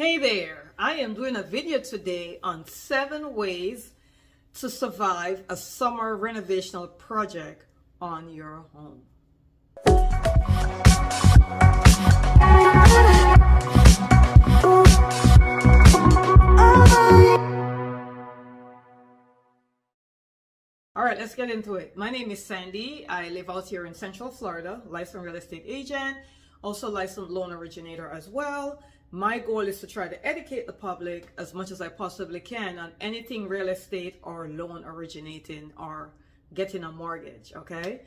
Hey there, I am doing a video today on 7 ways to survive a summer renovational project on your home. All right, let's get into it. My name is Sandy. I live out here in Central Florida, licensed real estate agent, also licensed loan originator as well. My goal is to try to educate the public as much as I possibly can on anything real estate or loan originating or getting a mortgage, okay?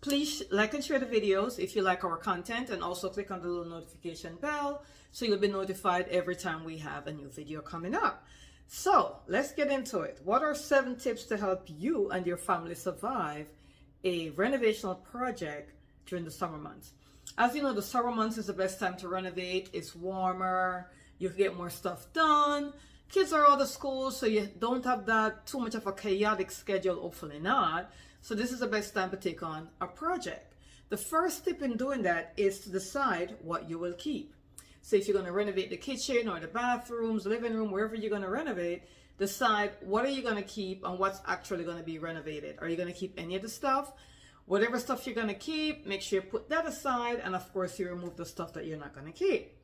Please like and share the videos if you like our content, and also click on the little notification bell so you'll be notified every time we have a new video coming up. So let's get into it. What are 7 tips to help you and your family survive a renovational project during the summer months? As you know, the summer months is the best time to renovate. It's warmer, you can get more stuff done. Kids are out of school, so you don't have that too much of a chaotic schedule, hopefully not. So this is the best time to take on a project. The first tip in doing that is to decide what you will keep. So if you're going to renovate the kitchen or the bathrooms, living room, wherever you're going to renovate, decide what are you going to keep and what's actually going to be renovated. Are you going to keep any of the stuff? Whatever stuff you're going to keep, make sure you put that aside, and of course you remove the stuff that you're not going to keep.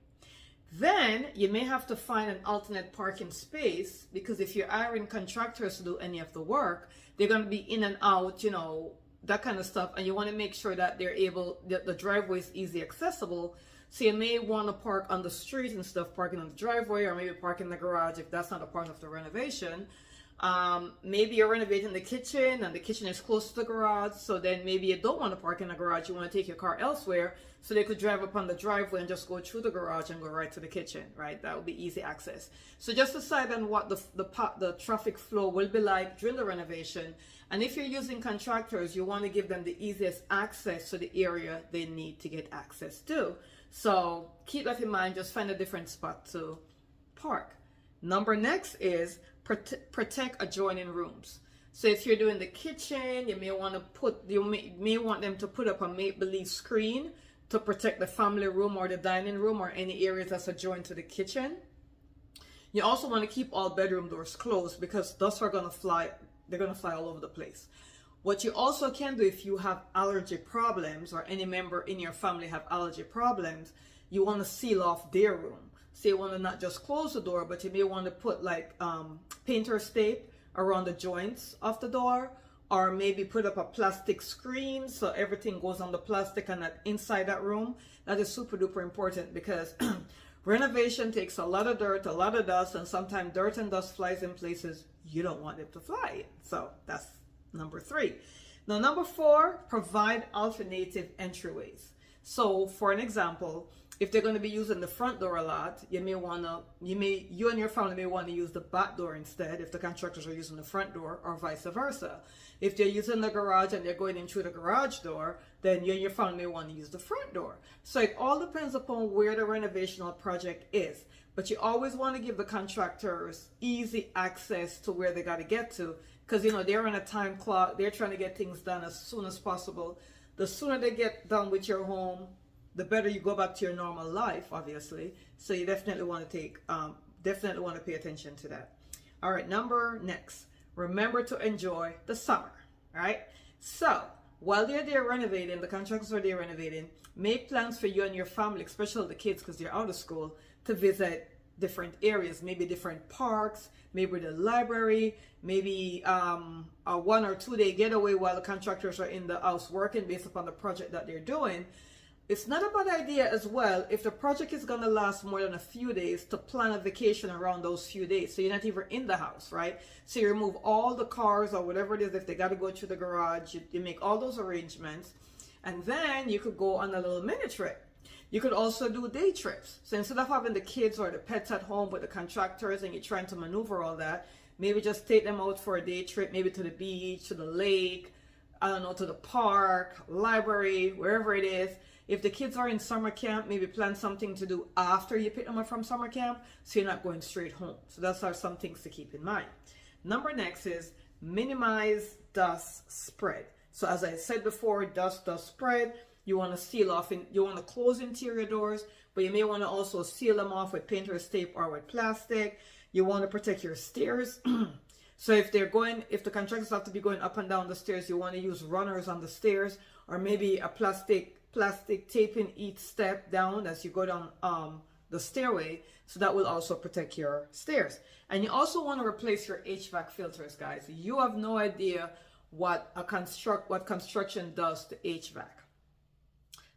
Then you may have to find an alternate parking space, because if you're hiring contractors to do any of the work, they're going to be in and out, you know, that kind of stuff, and you want to make sure that they're able, that the driveway is easy accessible. So you may want to park on the street instead of parking on the driveway, or maybe park in the garage if that's not a part of the renovation. Maybe you're renovating the kitchen and the kitchen is close to the garage, so then maybe you don't want to park in the garage, you want to take your car elsewhere, so they could drive up on the driveway and just go through the garage and go right to the kitchen, right? That would be easy access. So just decide on what the traffic flow will be like during the renovation, and if you're using contractors, you want to give them the easiest access to the area they need to get access to. So keep that in mind, just find a different spot to park. Next is protect adjoining rooms. So if you're doing the kitchen, you may want them to put up a make-believe screen to protect the family room or the dining room or any areas that's adjoined to the kitchen. You also want to keep all bedroom doors closed, because dust are going to fly. They're going to fly all over the place. What you also can do, if you have allergy problems or any member in your family have allergy problems, you want to seal off their room. So you want to not just close the door, but you may want to put like painter's tape around the joints of the door, or maybe put up a plastic screen so everything goes on the plastic and not inside that room. That is super duper important, because renovation takes a lot of dirt, a lot of dust, and sometimes dirt and dust flies in places you don't want it to fly in. So that's number 3. Now, number 4, provide alternative entryways. So for an example, if they're going to be using the front door a lot, you and your family may want to use the back door instead if the contractors are using the front door, or vice versa. If they're using the garage and they're going in through the garage door, then you and your family may want to use the front door. So it all depends upon where the renovational project is. But you always want to give the contractors easy access to where they got to get to, because you know they're on a time clock. They're trying to get things done as soon as possible. The sooner they get done with your home, the better you go back to your normal life, obviously. So you definitely want to pay attention to that. All right, next, remember to enjoy the summer. All right. So while they're there renovating, the contractors are there renovating, make plans for you and your family, especially the kids, because they're out of school, to visit different areas, maybe different parks, maybe the library, maybe a 1 or 2 day getaway while the contractors are in the house working based upon the project that they're doing. It's not a bad idea as well, if the project is going to last more than a few days, to plan a vacation around those few days, so you're not even in the house, right? So you remove all the cars or whatever it is. If they got to go through the garage, you make all those arrangements, and then you could go on a little mini trip. You could also do day trips. So instead of having the kids or the pets at home with the contractors and you're trying to maneuver all that, maybe just take them out for a day trip, maybe to the beach, to the lake, I don't know, to the park, library, wherever it is. If the kids are in summer camp, maybe plan something to do after you pick them up from summer camp, so you're not going straight home. So those are some things to keep in mind. Next is minimize dust spread. So as I said before, dust does spread. You want to seal off, you want to close interior doors, but you may want to also seal them off with painter's tape or with plastic. You want to protect your stairs. So if the contractors have to be going up and down the stairs, you want to use runners on the stairs, or maybe a plastic taping each step down as you go down the stairway. So that will also protect your stairs. And you also want to replace your HVAC filters, guys. You have no idea what construction does to HVAC.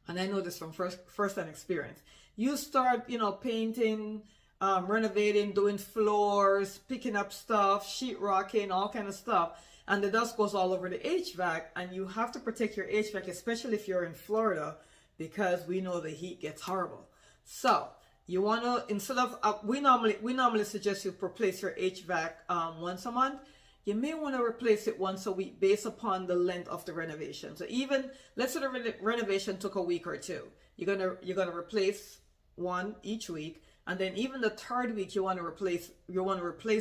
And I know this from first-hand experience. You start, painting, renovating, doing floors, picking up stuff, sheetrocking, all kind of stuff, and the dust goes all over the HVAC, and you have to protect your HVAC, especially if you're in Florida, because we know the heat gets horrible. So you want to, instead of we normally suggest you replace your HVAC once a month. You may want to replace it once a week based upon the length of the renovation. So even, let's say the renovation took a week or two, you're gonna replace one each week. And then even the third week, you want to replace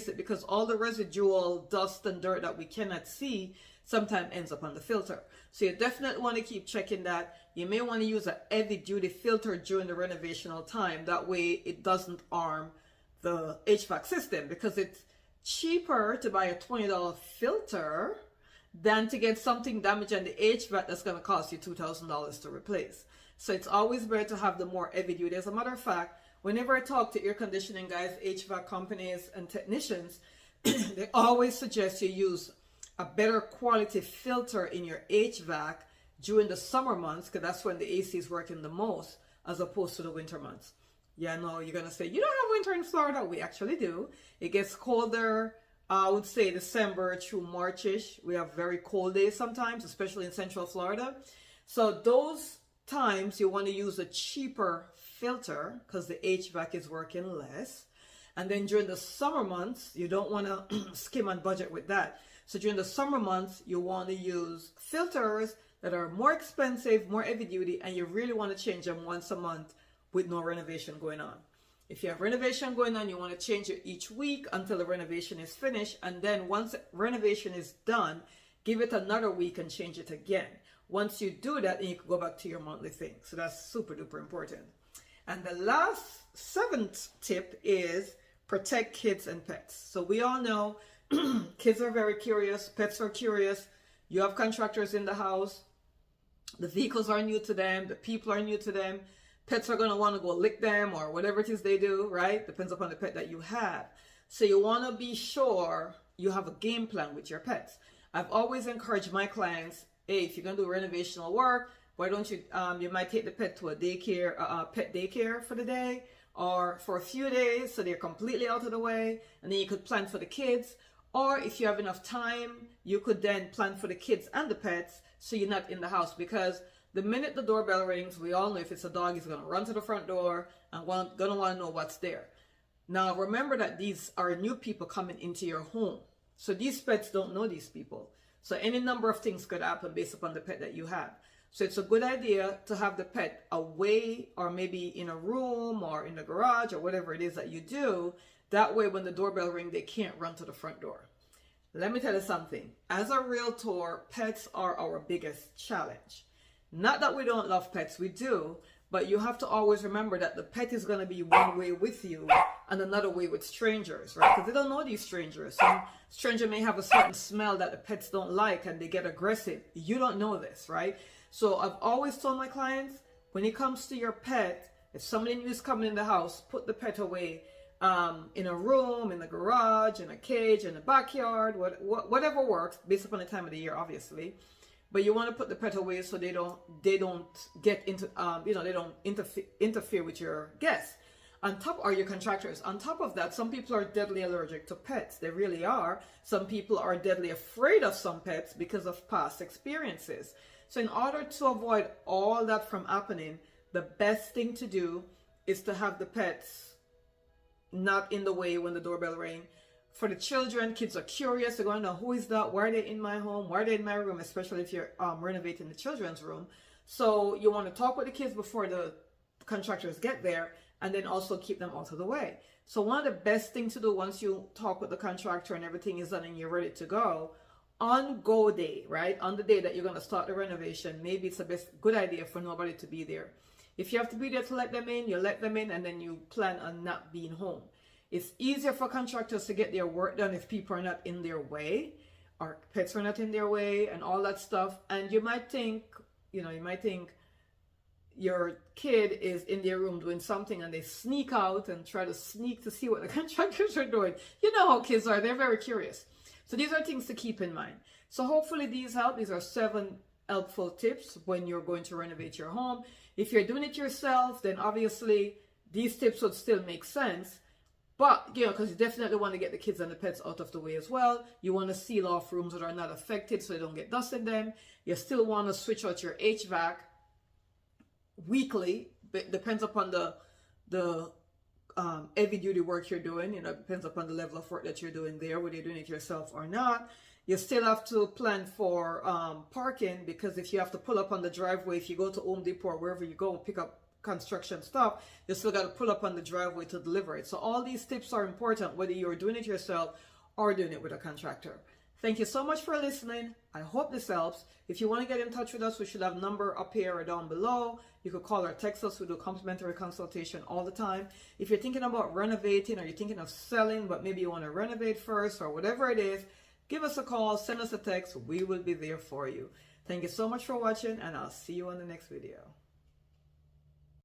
it, because all the residual dust and dirt that we cannot see sometimes ends up on the filter. So you definitely want to keep checking that. You may want to use a heavy duty filter during the renovational time. That way it doesn't harm the HVAC system, because it's cheaper to buy a $20 filter than to get something damaged on the HVAC that's going to cost you $2,000 to replace. So it's always better to have the more heavy duty. As a matter of fact, whenever I talk to air conditioning guys, HVAC companies, and technicians, they always suggest you use a better quality filter in your HVAC during the summer months, because that's when the AC is working the most, as opposed to the winter months. Yeah, no, you're going to say, you don't have winter in Florida. We actually do. It gets colder, I would say December through March-ish. We have very cold days sometimes, especially in Central Florida. So those times you want to use a cheaper filter, because the HVAC is working less. And then during the summer months, you don't want to skim on budget with that. So during the summer months, you want to use filters that are more expensive, more heavy duty, and you really want to change them once a month with no renovation going on. If you have renovation going on, you want to change it each week until the renovation is finished. And then once renovation is done, give it another week and change it again. Once you do that, then you can go back to your monthly thing. So that's super duper important. And the last, seventh tip is protect kids and pets. So we all know kids are very curious, pets are curious. You have contractors in the house. The vehicles are new to them. The people are new to them. Pets are going to want to go lick them or whatever it is they do, right? Depends upon the pet that you have. So you want to be sure you have a game plan with your pets. I've always encouraged my clients, hey, if you're going to do renovational work, why don't you, you might take the pet to a daycare, pet daycare for the day or for a few days so they're completely out of the way, and then you could plan for the kids. Or if you have enough time, you could then plan for the kids and the pets so you're not in the house, because the minute the doorbell rings, we all know if it's a dog, he's going to run to the front door and going to want to know what's there. Now, remember that these are new people coming into your home. So these pets don't know these people. So any number of things could happen based upon the pet that you have. So it's a good idea to have the pet away, or maybe in a room or in the garage or whatever it is that you do. That way, when the doorbell rings, they can't run to the front door. Let me tell you something. As a realtor, pets are our biggest challenge. Not that we don't love pets, we do, but you have to always remember that the pet is going to be one way with you and another way with strangers, right? Because they don't know these strangers. Some stranger may have a certain smell that the pets don't like and they get aggressive. You don't know this, right? So I've always told my clients, when it comes to your pet, if somebody new is coming in the house, put the pet away in a room, in the garage, in a cage, in the backyard, whatever works, based upon the time of the year, obviously. But you want to put the pet away so they don't get into, they don't interfere with your guests. On top are your contractors. On top of that, some people are deadly allergic to pets. They really are. Some people are deadly afraid of some pets because of past experiences. So in order to avoid all that from happening, the best thing to do is to have the pets not in the way when the doorbell rings. For the children, kids are curious. They're going to know, who is that? Why are they in my home? Why are they in my room? Especially if you're renovating the children's room. So you want to talk with the kids before the contractors get there, and then also keep them out of the way. So one of the best things to do once you talk with the contractor and everything is done and you're ready to go, on go day, right? On the day that you're going to start the renovation, maybe it's a good idea for nobody to be there. If you have to be there to let them in, you let them in, and then you plan on not being home. It's easier for contractors to get their work done if people are not in their way, or pets are not in their way, and all that stuff. And you might think, your kid is in their room doing something and they sneak out and try to sneak to see what the contractors are doing. You know how kids are, they're very curious. So these are things to keep in mind. So hopefully these help. These are 7 helpful tips when you're going to renovate your home. If you're doing it yourself, then obviously these tips would still make sense. But, because you definitely want to get the kids and the pets out of the way as well. You want to seal off rooms that are not affected so they don't get dust in them. You still want to switch out your HVAC weekly. It depends upon the heavy duty work you're doing. It depends upon the level of work that you're doing there, whether you're doing it yourself or not. You still have to plan for parking, because if you have to pull up on the driveway, if you go to Home Depot or wherever you go and pick up construction stuff, you still got to pull up on the driveway to deliver it. So all these tips are important, whether you're doing it yourself or doing it with a contractor. Thank you so much for listening. I hope this helps. If you want to get in touch with us, we should have a number up here or down below. You could call or text us. We do complimentary consultation all the time. If you're thinking about renovating, or you're thinking of selling, but maybe you want to renovate first, or whatever it is, give us a call, send us a text. We will be there for you. Thank you so much for watching, and I'll see you on the next video.